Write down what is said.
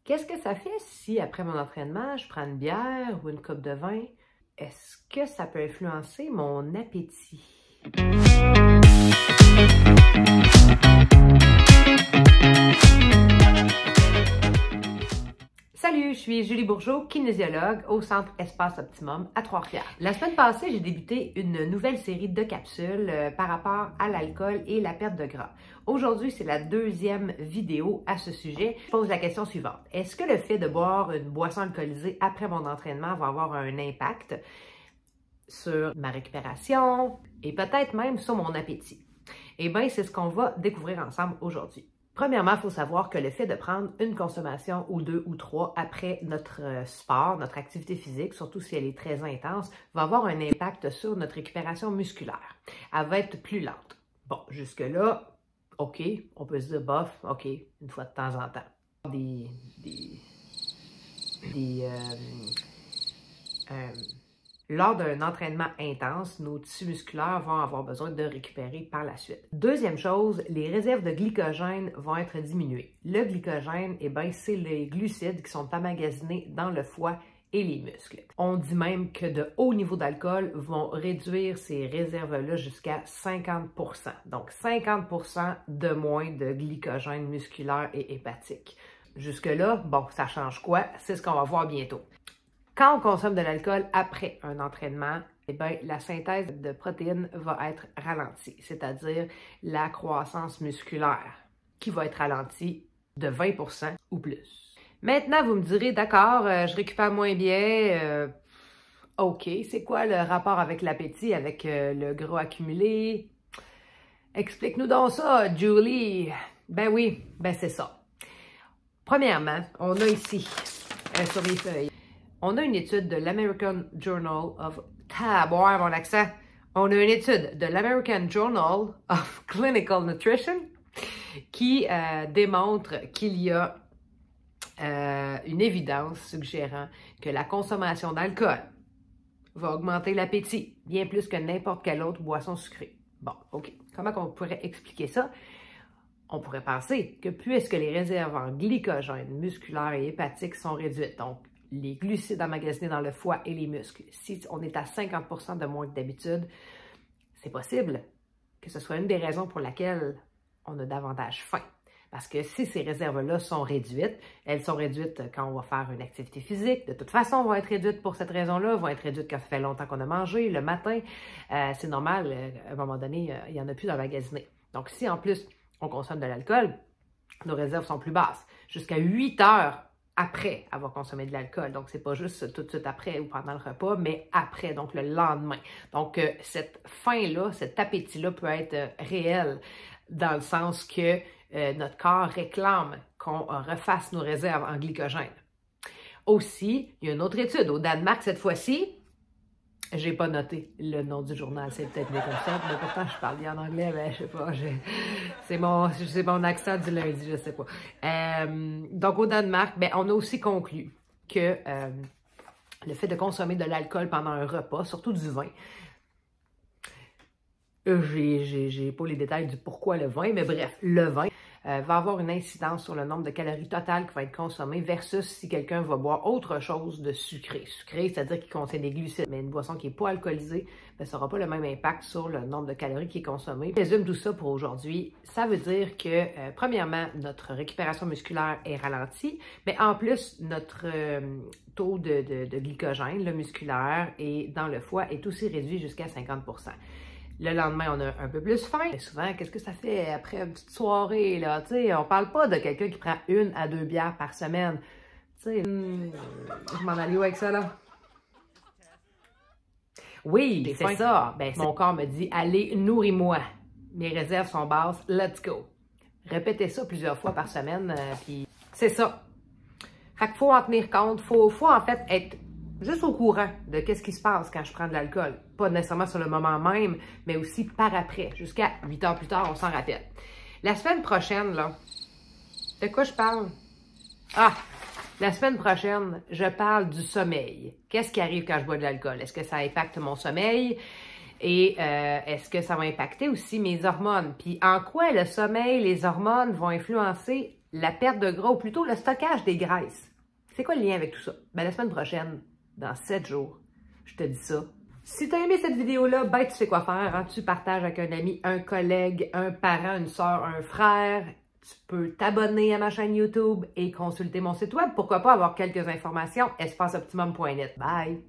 Qu'est-ce que ça fait si, après mon entraînement, je prends une bière ou une coupe de vin? Est-ce que ça peut influencer mon appétit? Salut, je suis Julie Bourgeault, kinésiologue au Centre Espace Optimum à Trois-Rivières. La semaine passée, j'ai débuté une nouvelle série de capsules par rapport à l'alcool et la perte de gras. Aujourd'hui, c'est la deuxième vidéo à ce sujet. Je pose la question suivante. Est-ce que le fait de boire une boisson alcoolisée après mon entraînement va avoir un impact sur ma récupération et peut-être même sur mon appétit? Eh bien, c'est ce qu'on va découvrir ensemble aujourd'hui. Premièrement, il faut savoir que le fait de prendre une consommation ou deux ou trois après notre sport, notre activité physique, surtout si elle est très intense, va avoir un impact sur notre récupération musculaire. Elle va être plus lente. Bon, jusque-là, OK, on peut se dire bof, OK, une fois de temps en temps. Lors d'un entraînement intense, nos tissus musculaires vont avoir besoin de récupérer par la suite. Deuxième chose, les réserves de glycogène vont être diminuées. Le glycogène, eh bien, c'est les glucides qui sont emmagasinés dans le foie et les muscles. On dit même que de hauts niveaux d'alcool vont réduire ces réserves-là jusqu'à 50%. Donc, 50% de moins de glycogène musculaire et hépatique. Jusque-là, bon, ça change quoi? C'est ce qu'on va voir bientôt. Quand on consomme de l'alcool après un entraînement, eh bien, la synthèse de protéines va être ralentie, c'est-à-dire la croissance musculaire qui va être ralentie de 20% ou plus. Maintenant, vous me direz, d'accord, je récupère moins bien, OK, c'est quoi le rapport avec l'appétit, avec le gras accumulé? Explique-nous donc ça, Julie. Ben oui, ben c'est ça. Premièrement, on a ici, sur les feuilles, on a une étude de l'American Journal of... Taboire, mon accent! On a une étude de l'American Journal of Clinical Nutrition qui démontre qu'il y a une évidence suggérant que la consommation d'alcool va augmenter l'appétit, bien plus que n'importe quelle autre boisson sucrée. Bon, OK. Comment on pourrait expliquer ça? On pourrait penser que puisque les réserves en glycogène musculaire et hépatique sont réduites, donc les glucides emmagasinés dans le foie et les muscles, si on est à 50% de moins que d'habitude, c'est possible que ce soit une des raisons pour laquelle on a davantage faim. Parce que si ces réserves-là sont réduites, elles sont réduites quand on va faire une activité physique. De toute façon, vont être réduites pour cette raison-là, vont être réduites quand ça fait longtemps qu'on a mangé, le matin. C'est normal, à un moment donné, il n'y en a plus d'emmagasinés. Donc si en plus on consomme de l'alcool, nos réserves sont plus basses. Jusqu'à 8 heures après avoir consommé de l'alcool. Donc, c'est pas juste tout de suite après ou pendant le repas, mais après, donc le lendemain. Donc, cette faim-là, cet appétit-là peut être réel dans le sens que notre corps réclame qu'on refasse nos réserves en glycogène. Aussi, il y a une autre étude au Danemark cette fois-ci. J'ai pas noté le nom du journal, c'est peut-être mieux comme ça, mais pourtant je parle bien en anglais, mais je sais pas, c'est mon accent du lundi, je sais pas. Donc au Danemark, ben, on a aussi conclu que le fait de consommer de l'alcool pendant un repas, surtout du vin, j'ai pas les détails du pourquoi le vin, mais bref, le vin va avoir une incidence sur le nombre de calories totales qui va être consommé versus si quelqu'un va boire autre chose de sucré. Sucré, c'est-à-dire qu'il contient des glucides, mais une boisson qui n'est pas alcoolisée, ben, ça n'aura pas le même impact sur le nombre de calories qui est consommé. Je résume tout ça pour aujourd'hui. Ça veut dire que, premièrement, notre récupération musculaire est ralentie, mais en plus, notre taux de glycogène, le musculaire, et dans le foie est aussi réduit jusqu'à 50%. Le lendemain, on a un peu plus faim. Mais souvent, qu'est-ce que ça fait après une petite soirée, là? Tu sais, on parle pas de quelqu'un qui prend 1 à 2 bières par semaine. Tu sais, je m'en allais où avec ça, là? Oui, c'est ça. Ben, mon corps me dit, allez, nourris-moi. Mes réserves sont basses, let's go. Répétez ça plusieurs fois par semaine, puis c'est ça. Fait qu'il faut en tenir compte. Faut en fait être juste au courant de qu'est-ce qui se passe quand je prends de l'alcool. Pas nécessairement sur le moment même, mais aussi par après. Jusqu'à 8 heures plus tard, on s'en rappelle. La semaine prochaine, là, de quoi je parle? Ah! La semaine prochaine, je parle du sommeil. Qu'est-ce qui arrive quand je bois de l'alcool? Est-ce que ça impacte mon sommeil? Et est-ce que ça va impacter aussi mes hormones? Puis en quoi le sommeil, les hormones vont influencer la perte de gras, ou plutôt le stockage des graisses. C'est quoi le lien avec tout ça? Ben, la semaine prochaine, dans 7 jours, je te dis ça. Si tu as aimé cette vidéo-là, ben tu sais quoi faire. Hein? Tu partages avec un ami, un collègue, un parent, une soeur, un frère. Tu peux t'abonner à ma chaîne YouTube et consulter mon site web. Pourquoi pas avoir quelques informations, espaceoptimum.net. Bye!